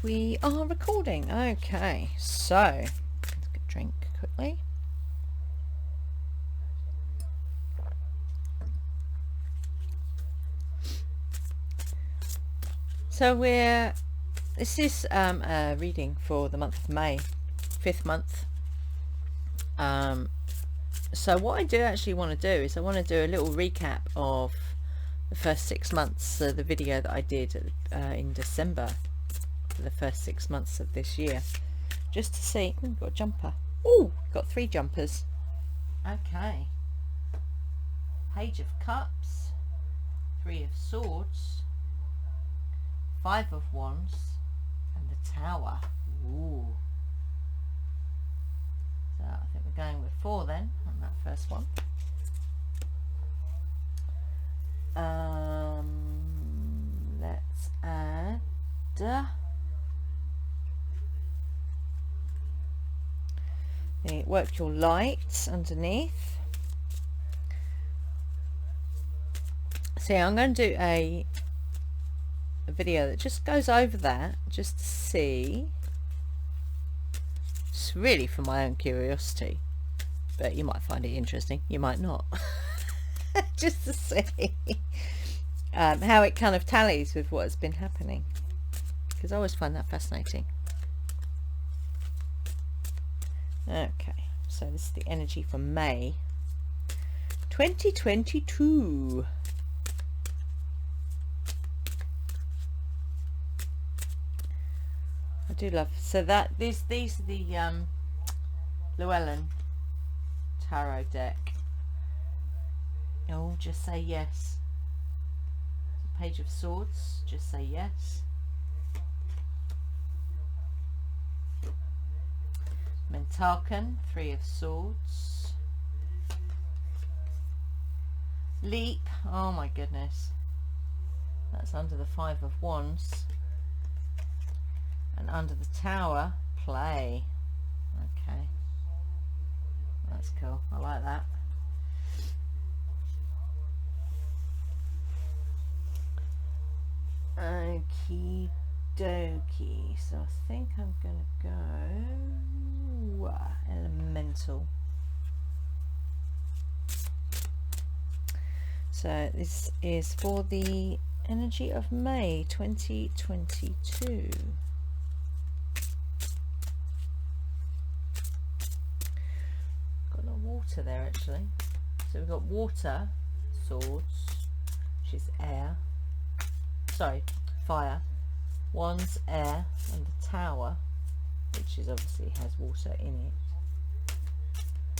we are recording. Okay, so let's get a drink quickly. So this is a reading for the month of May, 5th month. So what I do actually want to do is I want to do a little recap of the first 6 months. So the video that I did in December for the first 6 months of this year, just to see. Got a jumper. Oh, got 3 jumpers. Okay. Page of Cups, 3 of Swords, 5 of Wands, and the Tower. Ooh. So I think we're going with 4 then on that first one. Let's add the Work Your Light underneath. So I'm going to do a video that just goes over that, just to see. It's really for my own curiosity, but you might find it interesting, you might not. Just to see how it kind of tallies with what has been happening, because I always find that fascinating. Okay, so this is the energy for May 2022. I do love, so that these are the Llewellyn tarot deck. Oh, just say yes. The Page of Swords, just say yes. Mentarkan, 3 of Swords. Leap, oh my goodness, that's under the 5 of Wands. And under the Tower, Play. Okay, that's cool, I like that. Okie dokie, so I think I'm gonna go Elemental. So this is for the energy of May 2022. Got no water there actually. So we've got water, swords, which is air. Sorry, fire. Wands, air, and the Tower, which is obviously has water in it.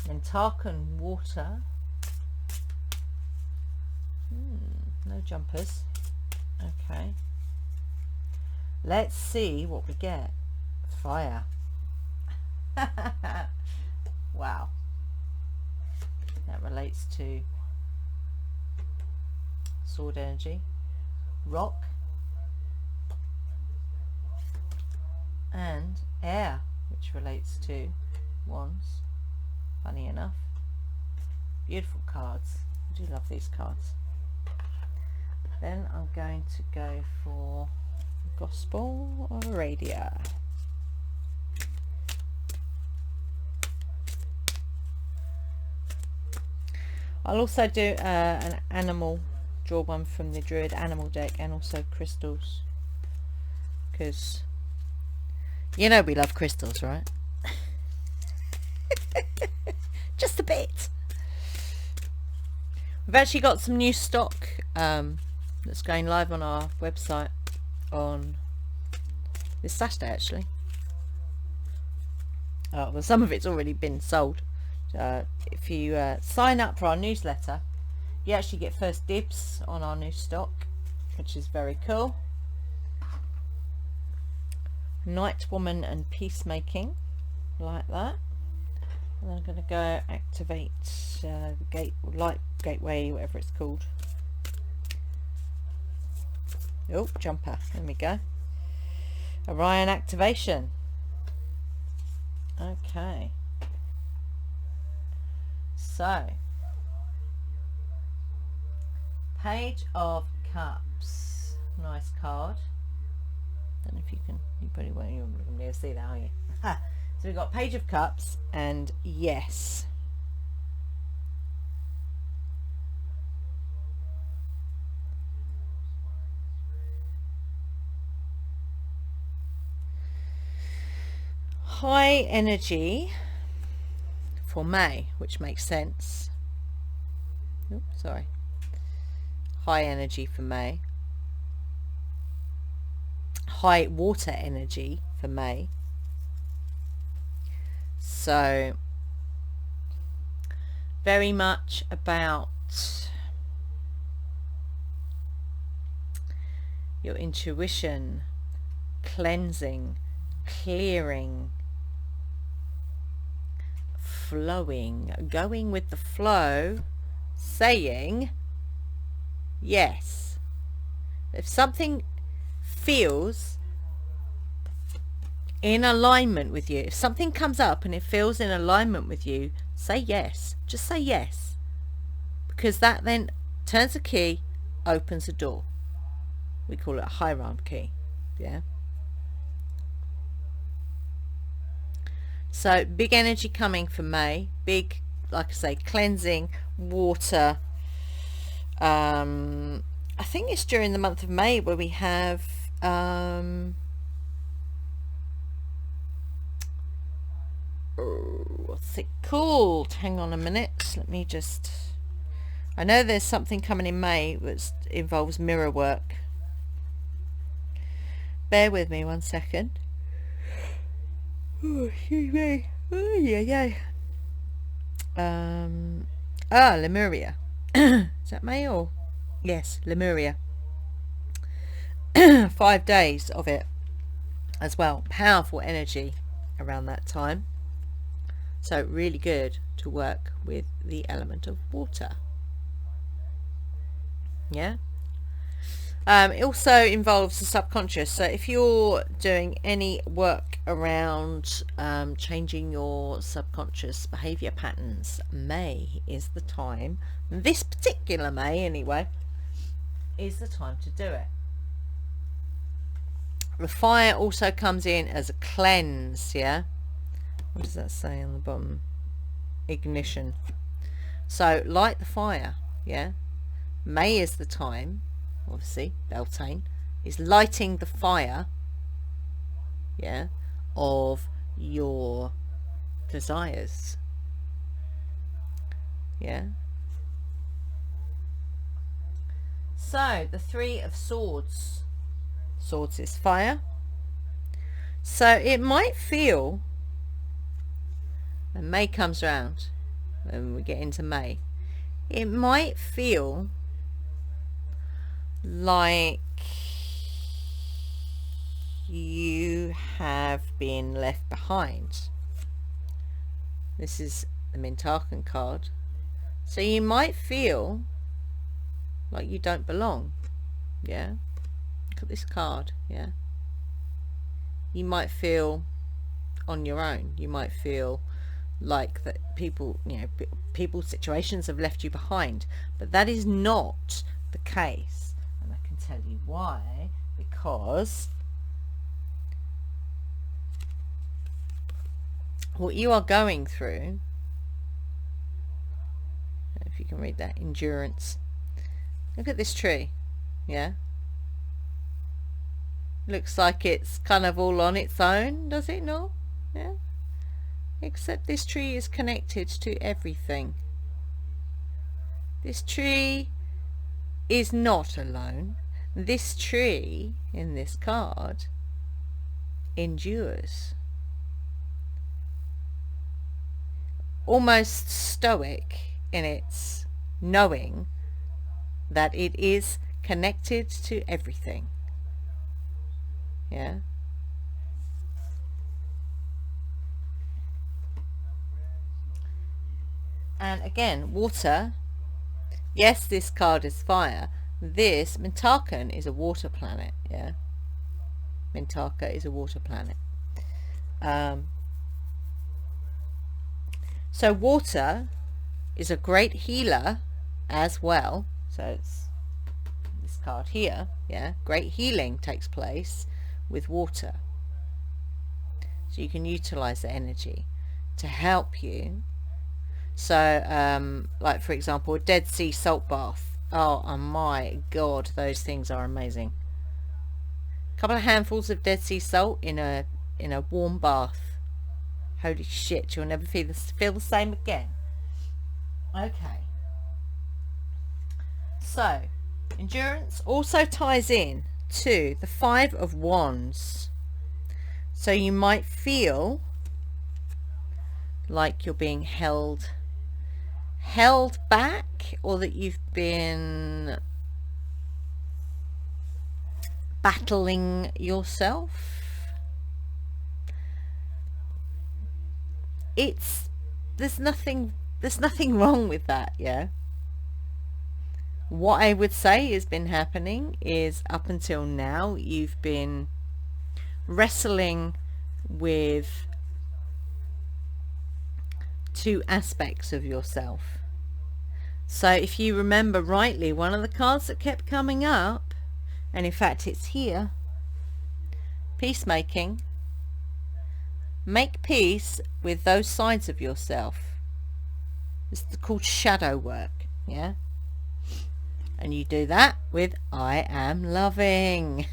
Mentarkan, water. No jumpers. Okay. Let's see what we get. Fire. Wow. That relates to sword energy. Rock. And air, which relates to wands. Funny enough. Beautiful cards. I do love these cards. Then I'm going to go for Gospel of Aradia. I'll also do an animal, draw one from the Druid animal deck, and also crystals, because you know we love crystals, right? Just a bit. We've actually got some new stock that's going live on our website on this Saturday actually. Well, some of it's already been sold. If you sign up for our newsletter, you actually get first dibs on our new stock, which is very cool. Night Woman and Peacemaking, like that. And I'm going to go activate the light gateway, whatever it's called. Oh, jumper, there we go. Orion Activation. Okay, so Page of Cups, nice card. don't know if you probably won't be able to see that, are you? So we've got Page of Cups and yes. High energy for May, which makes sense. Oops, sorry. High energy for May. High water energy for May. So very much about your intuition, cleansing, clearing, flowing, going with the flow, saying yes. If something feels in alignment with you, if something comes up and it feels in alignment with you, say yes. Just say yes, because that then turns a key, opens a door. We call it a hierarchy. Yeah. So big energy coming for May. Big, like I say, cleansing, water. I think it's during the month of May where we have what's it called? Hang on a minute. Let me just... I know there's something coming in May which involves mirror work. Bear with me 1 second. Oh, excuse me. Oh, yeah. Lemuria. Is that May or? Yes, Lemuria. 5 days of it as well. Powerful energy around that time. So really good to work with the element of water. Yeah. It also involves the subconscious. So if you're doing any work around changing your subconscious behavior patterns, May is the time, this particular May anyway, is the time to do it. The fire also comes in as a cleanse. Yeah. What does that say on the bottom? Ignition. So light the fire. Yeah. May is the time, obviously, Beltane is lighting the fire, yeah, of your desires. Yeah. So the Three of Swords. Swords is fire. So it might feel, when May comes around, when we get into May, it might feel like you have been left behind. This is the Mintarkan card. So you might feel like you don't belong. Yeah. Look at this card. Yeah. You might feel on your own. You might feel like that people, people's situations have left you behind, but that is not the case, and I can tell you why. Because what you are going through, if you can read that, endurance. Look at this tree. Yeah, looks like it's kind of all on its own, does it not? Yeah. Except this tree is connected to everything. This tree is not alone. This tree in this card endures. Almost stoic in its knowing that it is connected to everything. Yeah. And again, water. Yes, this card is fire. This Mintarkan is a water planet. Yeah, Mintarka is a water planet. So water is a great healer as well. So it's this card here. Yeah, great healing takes place with water. So you can utilize the energy to help you. So like for example, a Dead Sea salt bath. Oh my god, those things are amazing. A couple of handfuls of Dead Sea salt in a warm bath. Holy shit, you'll never feel the same again. Okay. So, endurance also ties in to the 5 of Wands. So you might feel like you're being held back, or that you've been battling yourself. There's nothing wrong with that, yeah. What I would say has been happening is, up until now, you've been wrestling with 2 aspects of yourself. So if you remember rightly, one of the cards that kept coming up, and in fact it's here, peacemaking. Make peace with those sides of yourself. It's called shadow work, yeah? And you do that with I am loving.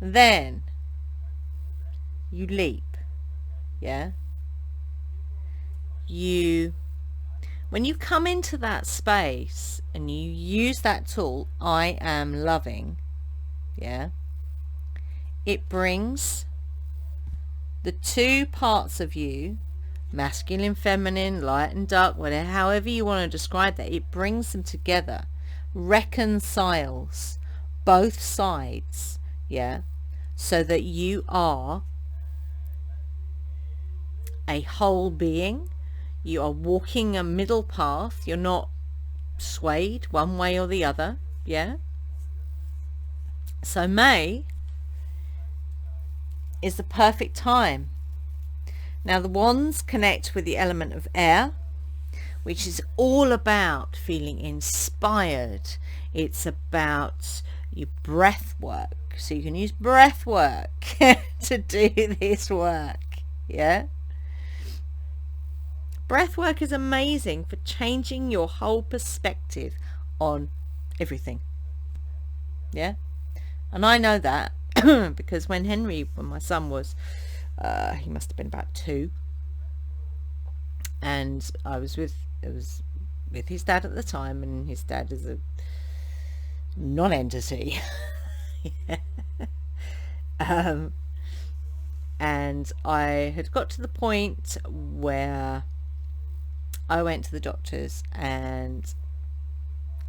Then you leap, yeah? When you come into that space and you use that tool, I am loving, yeah, it brings the 2 parts of you, masculine, feminine, light and dark, whatever, however you want to describe that, it brings them together, reconciles both sides, yeah, so that you are a whole being. You are walking a middle path. You're not swayed one way or the other, yeah. So May is the perfect time. Now the wands connect with the element of air, which is all about feeling inspired. It's about your breath work. So you can use breath work to do this work, yeah. Breath work is amazing for changing your whole perspective on everything, yeah. And I know that because when my son was he must have been about 2, and it was with his dad at the time, and his dad is a non-entity. And I had got to the point where I went to the doctors and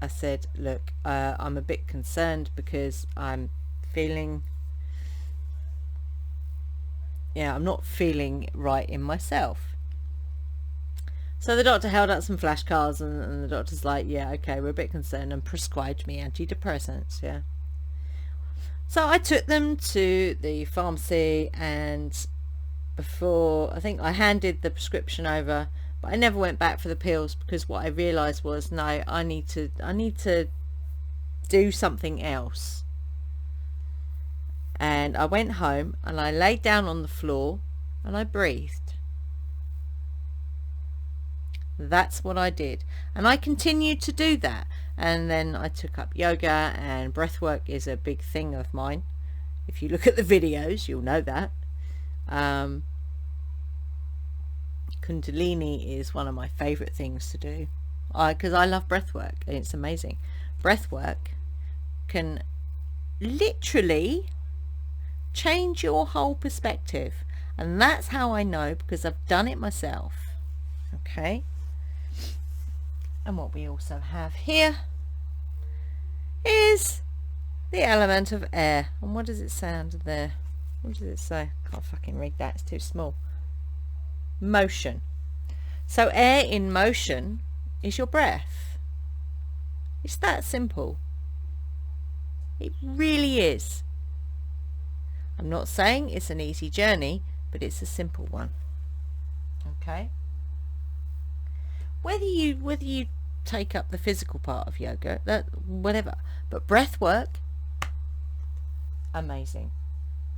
I said, look, I'm a bit concerned because I'm not feeling right in myself. So the doctor held out some flashcards, and the doctor's like, yeah, okay, we're a bit concerned, and prescribed me antidepressants, yeah. So I took them to the pharmacy, and before, I think I handed the prescription over, but I never went back for the pills, because what I realized was, no, I need to do something else. And I went home and I laid down on the floor and I breathed. That's what I did, and I continued to do that. And then I took up yoga, and breath work is a big thing of mine. If you look at the videos, you'll know that. Kundalini is one of my favorite things to do, because I love breath work, and it's amazing. Breath work can literally change your whole perspective, and that's how I know, because I've done it myself. Okay. And what we also have here is the element of air. And what does it sound there? What does it say? Can't fucking read that, it's too small. Motion. So air in motion is your breath. It's that simple. It really is. I'm not saying it's an easy journey, but it's a simple one. Okay. Whether you take up the physical part of yoga, that whatever, but breath work, amazing.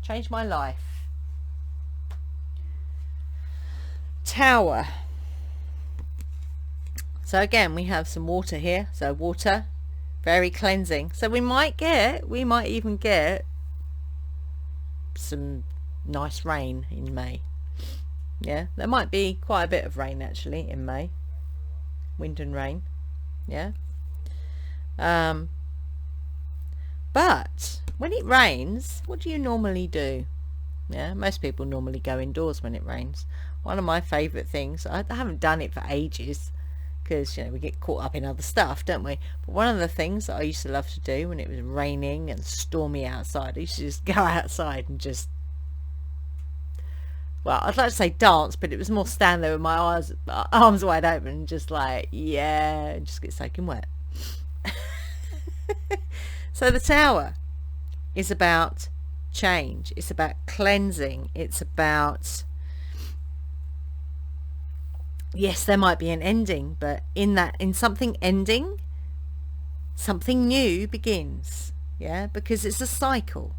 Changed my life. Tower. So again, we have some water here. So water, very cleansing. So we might even get some nice rain in May. Yeah, there might be quite a bit of rain actually in May. Wind and rain. Yeah. But when it rains, what do you normally do? Yeah, most people normally go indoors when it rains. One of my favourite things, I haven't done it for ages because, you know, we get caught up in other stuff, don't we? But one of the things that I used to love to do when it was raining and stormy outside, I used to just go outside and just, well, I'd like to say dance, but it was more stand there with my arms wide open and just like, yeah, and just get soaking wet. So the tower is about change. It's about cleansing. It's about, yes, there might be an ending, but in something ending, something new begins. Yeah, because it's a cycle.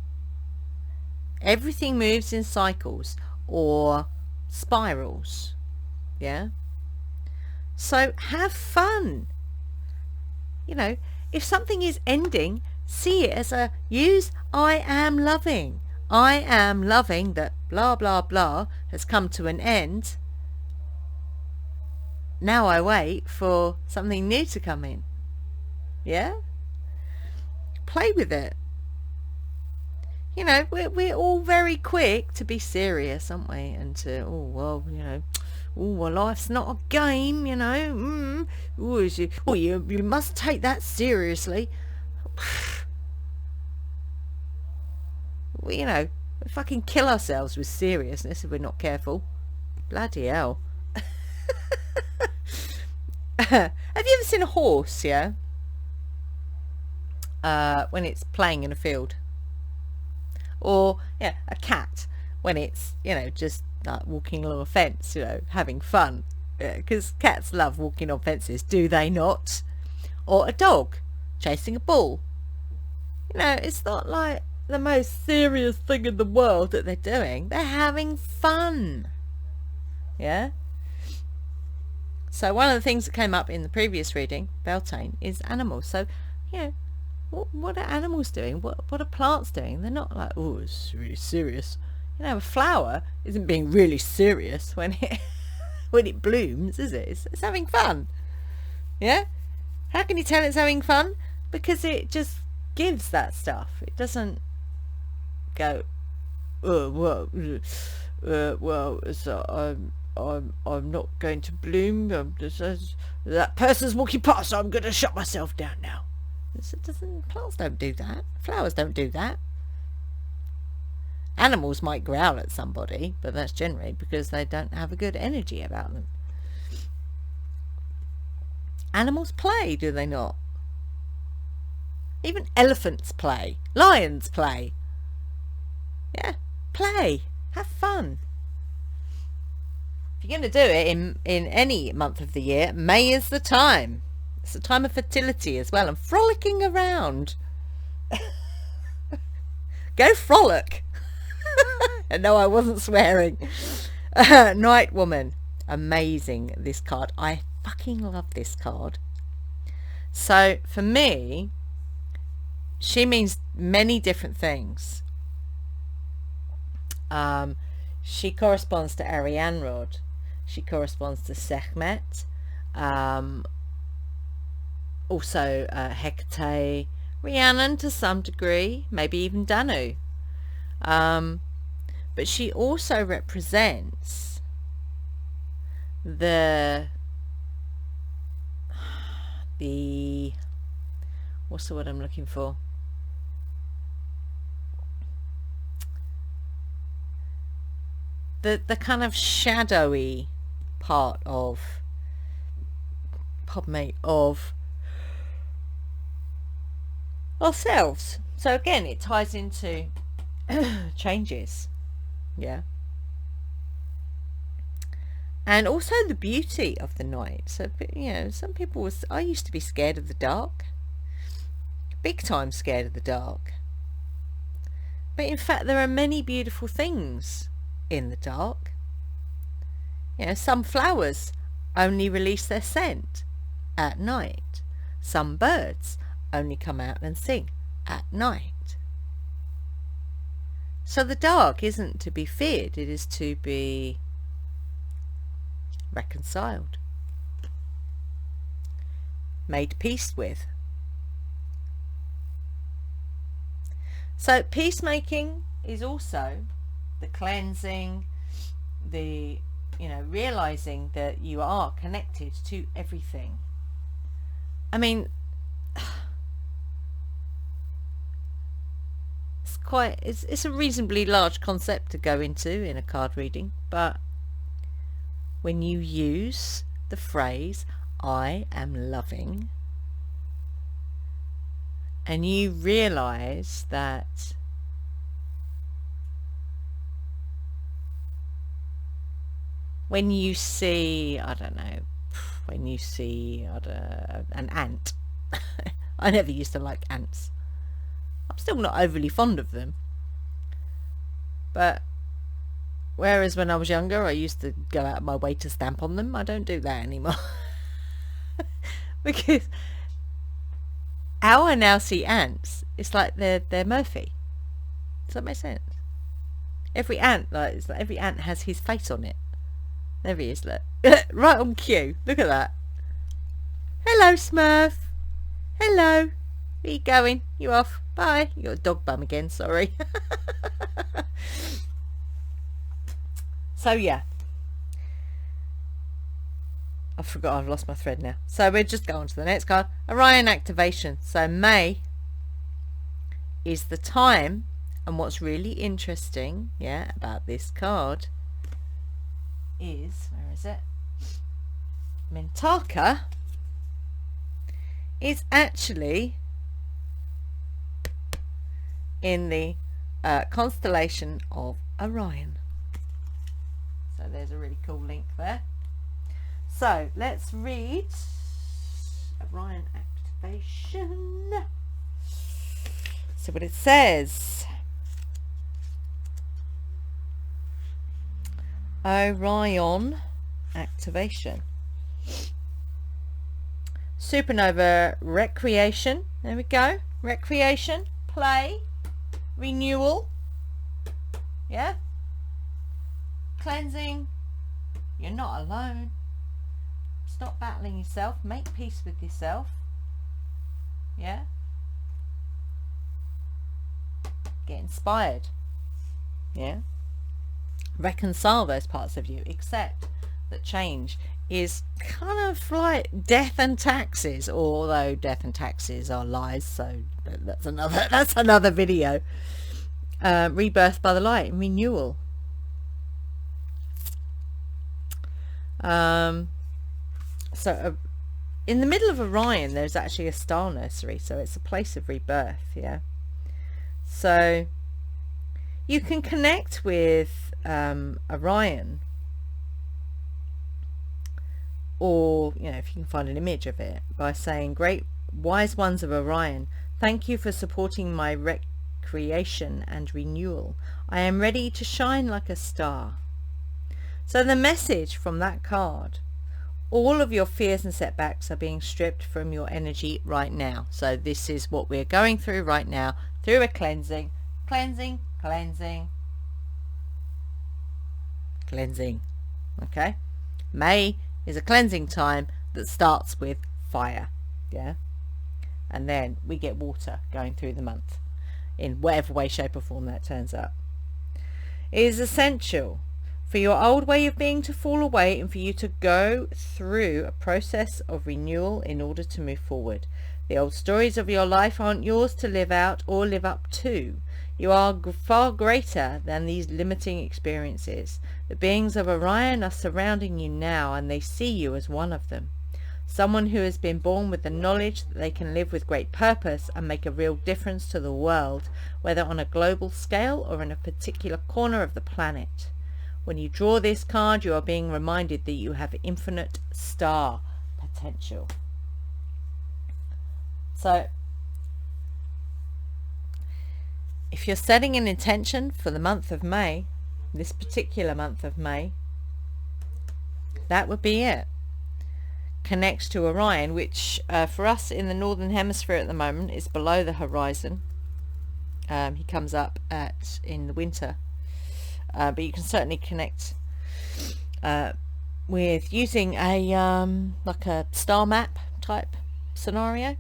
Everything moves in cycles or spirals. Yeah. So have fun. You know, if something is ending, see it as I am loving. I am loving that blah blah blah has come to an end. Now I wait for something new to come in. Yeah? Play with it. You know, we're all very quick to be serious, aren't we? And to, oh, well, you know, oh, well, life's not a game, you know. You must take that seriously. Well, you know, we fucking kill ourselves with seriousness if we're not careful. Bloody hell. Have you ever seen a horse, yeah? When it's playing in a field? Or, yeah, a cat when it's, you know, just like walking along a fence, you know, having fun. Because cats love walking on fences, do they not? Or a dog chasing a ball. You know, it's not like the most serious thing in the world that they're doing. They're having fun. Yeah? So one of the things that came up in the previous reading, Beltane, is animals. So, you know, what are animals doing? What are plants doing? They're not like, oh, it's really serious. You know, a flower isn't being really serious when it when it blooms, is it? It's having fun. Yeah? How can you tell it's having fun? Because it just gives that stuff. It doesn't go, oh, well, so I'm not going to bloom. That person's walking past, so I'm going to shut myself down now. Plants don't do that. Flowers don't do that. Animals might growl at somebody, but that's generally because they don't have a good energy about them. Animals play, do they not? Even elephants play. Lions play. Yeah, play. Have fun. If you're going to do it in any month of the year, May is the time. It's a time of fertility as well, and frolicking around. Go frolic. And no, I wasn't swearing. Night Woman. Amazing, this card. I fucking love this card. So for me, she means many different things. She corresponds to Arianrod. She corresponds to Sekhmet. Also Hecate, Rhiannon to some degree, maybe even Danu. But she also represents the what's the word I'm looking for? The kind of shadowy part of, pardon me, of ourselves. So again, it ties into changes. Yeah. And also the beauty of the night. So, you know, some people I used to be scared of the dark. Big time scared of the dark. But in fact, there are many beautiful things in the dark. You know, some flowers only release their scent at night. Some birds only come out and sing at night. So the dark isn't to be feared, it is to be reconciled, made peace with. So peacemaking is also the cleansing, the, you know, realizing that you are connected to everything. I mean, it's a reasonably large concept to go into in a card reading, but when you use the phrase "I am loving" and you realize that when you see, I don't know, when you see an ant, I never used to like ants. I'm still not overly fond of them. But whereas when I was younger I used to go out of my way to stamp on them, I don't do that anymore. Because how I now see ants, it's like they're Murphy. Does that make sense? Every ant, it's like every ant has his face on it. There he is, look. Right on cue. Look at that. Hello, Smurf. Hello. Where you going? You off? Bye. You got a dog bum again, sorry. So yeah. I forgot, I've lost my thread now. So we'll just go on to the next card. Orion Activation. So May is the time, and what's really interesting, yeah, about this card is, where is it? Mintaka is actually in the constellation of Orion. So there's a really cool link there. So let's read Orion Activation. So what it says. Orion Activation. Supernova recreation. There we go. Recreation, play, renewal. Yeah. Cleansing. You're not alone. Stop battling yourself. Make peace with yourself. Yeah. Get inspired. Yeah. Reconcile those parts of you. Accept that change is kind of like death and taxes, although death and taxes are lies, so that's another video. Rebirth by the light and renewal. So in the middle of Orion there's actually a star nursery, so it's a place of rebirth. Yeah, so you can connect with Orion, or you know, if you can find an image of it, by saying, "Great wise ones of Orion, thank you for supporting my recreation and renewal. I am ready to shine like a star." So the message from that card: all of your fears and setbacks are being stripped from your energy right now. So this is what we're going through right now, through a cleansing, cleansing, cleansing, cleansing. Okay, May is a cleansing time that starts with fire. Yeah, and then we get water going through the month in whatever way, shape or form that turns up. It is essential for your old way of being to fall away and for you to go through a process of renewal in order to move forward. The old stories of your life aren't yours to live out or live up to. You are far greater than these limiting experiences. The beings of Orion are surrounding you now, and they see you as one of them. Someone who has been born with the knowledge that they can live with great purpose and make a real difference to the world, whether on a global scale or in a particular corner of the planet. When you draw this card, you are being reminded that you have infinite star potential. So if you're setting an intention for the month of May, this particular month of May, that would be it. Connect to Orion, which for us in the northern hemisphere at the moment is below the horizon. He comes up in the winter, but you can certainly connect with using a like a star map type scenario,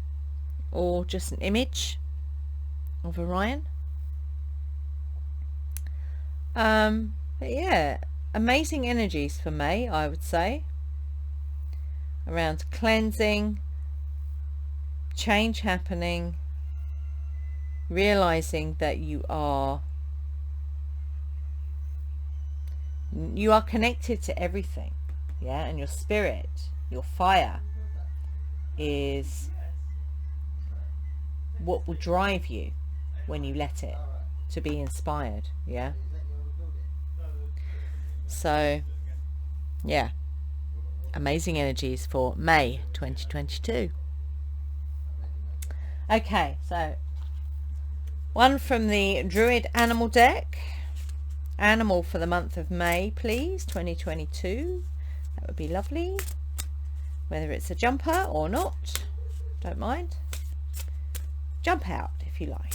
or just an image of Orion. But yeah, amazing energies for May, I would say, around cleansing, change happening, realizing that you are connected to everything, yeah, and your spirit, your fire is what will drive you when you let it, to be inspired, yeah. So yeah, amazing energies for May 2022. Okay, so one from the Druid Animal deck. Animal for the month of May, please, 2022. That would be lovely. Whether it's a jumper or not, don't mind. Jump out if you like.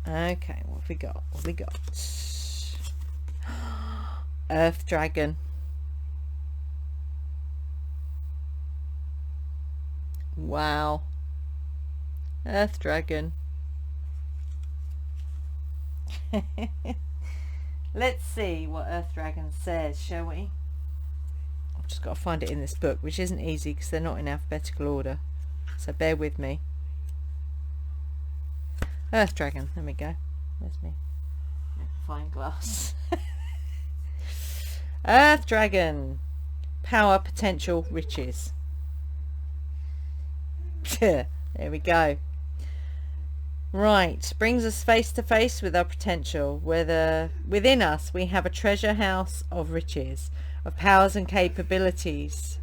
Okay, what have we got? What have we got? Earth Dragon. Wow. Earth Dragon. Let's see what Earth Dragon says, shall we? I've just got to find it in this book, which isn't easy because they're not in alphabetical order. So bear with me. Earth Dragon, there we go. Where's me magnifying glass? Earth Dragon. Power, potential, riches. There we go. Right, brings us face to face with our potential. Within us we have a treasure house of riches, of powers and capabilities,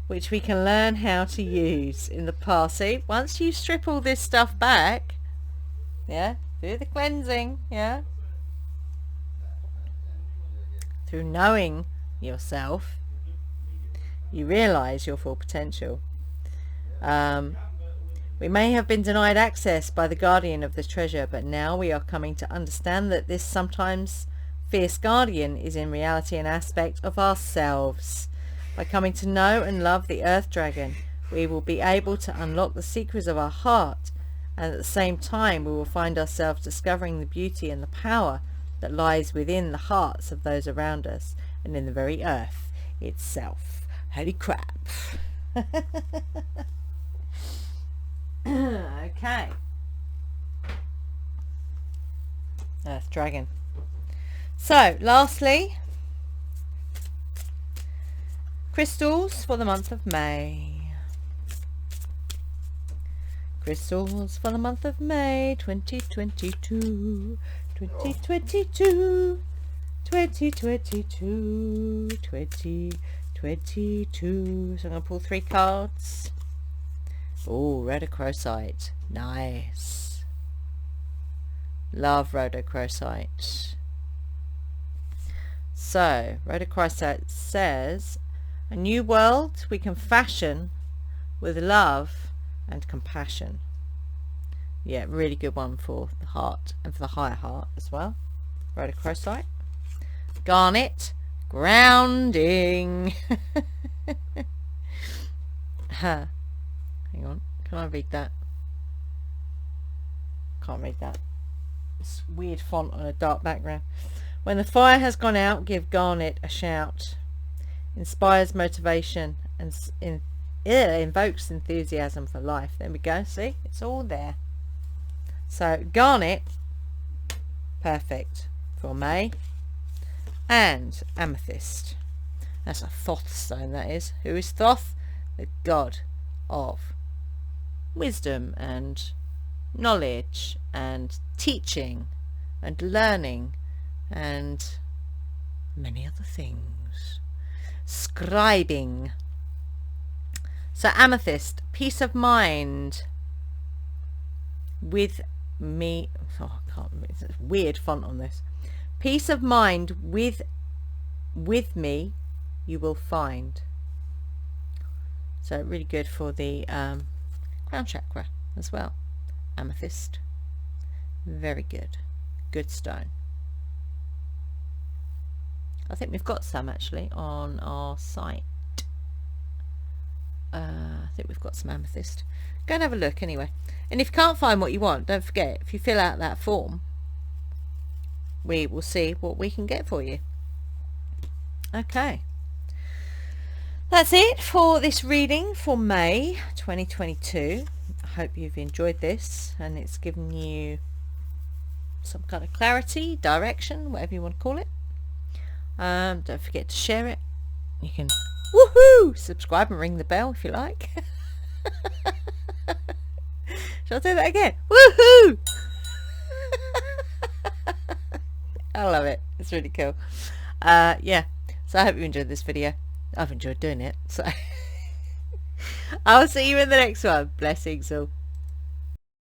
which we can learn how to use in the past. See, once you strip all this stuff back, yeah, through the cleansing, yeah, through knowing yourself, you realize your full potential. We may have been denied access by the guardian of the treasure, but now we are coming to understand that this sometimes fierce guardian is in reality an aspect of ourselves. By coming to know and love the Earth Dragon, we will be able to unlock the secrets of our heart, and at the same time we will find ourselves discovering the beauty and the power that lies within the hearts of those around us and in the very earth itself. Holy crap. Okay. Earth Dragon. So, lastly, crystals for the month of May. Crystals for the month of May 2022. 2022. 2022. 2022. So I'm going to pull 3 cards. Oh, rhodochrosite. Nice. Love rhodochrosite. So, rhodochrosite says, a new world we can fashion with love and compassion. Yeah, really good one for the heart and for the higher heart as well. Rhodochrosite. Garnet. Grounding. Hang on, can I read that? Can't read that. It's weird font on a dark background. When the fire has gone out, give garnet a shout. Inspires motivation and invokes enthusiasm for life. There we go. See, it's all there. So garnet, perfect for May. And amethyst. That's a Thoth stone, that is. Who is Thoth? The god of wisdom and knowledge and teaching and learning and many other things. Scribing. So amethyst, peace of mind, with me. Oh, I can't remember. It's a weird font on this. Peace of mind with me you will find. So really good for the crown chakra as well. Amethyst. Very good. Good stone. I think we've got some actually on our site. I think we've got some amethyst. Go and have a look anyway. And if you can't find what you want, don't forget, if you fill out that form, we will see what we can get for you. Okay. That's it for this reading for May 2022. I hope you've enjoyed this and it's given you some kind of clarity, direction, whatever you want to call it. Don't forget to share it. You can woohoo subscribe and ring the bell if you like. Shall I do that again? Woohoo! I love it. It's really cool. Yeah. So I hope you enjoyed this video. I've enjoyed doing it. So I'll see you in the next one. Blessings all.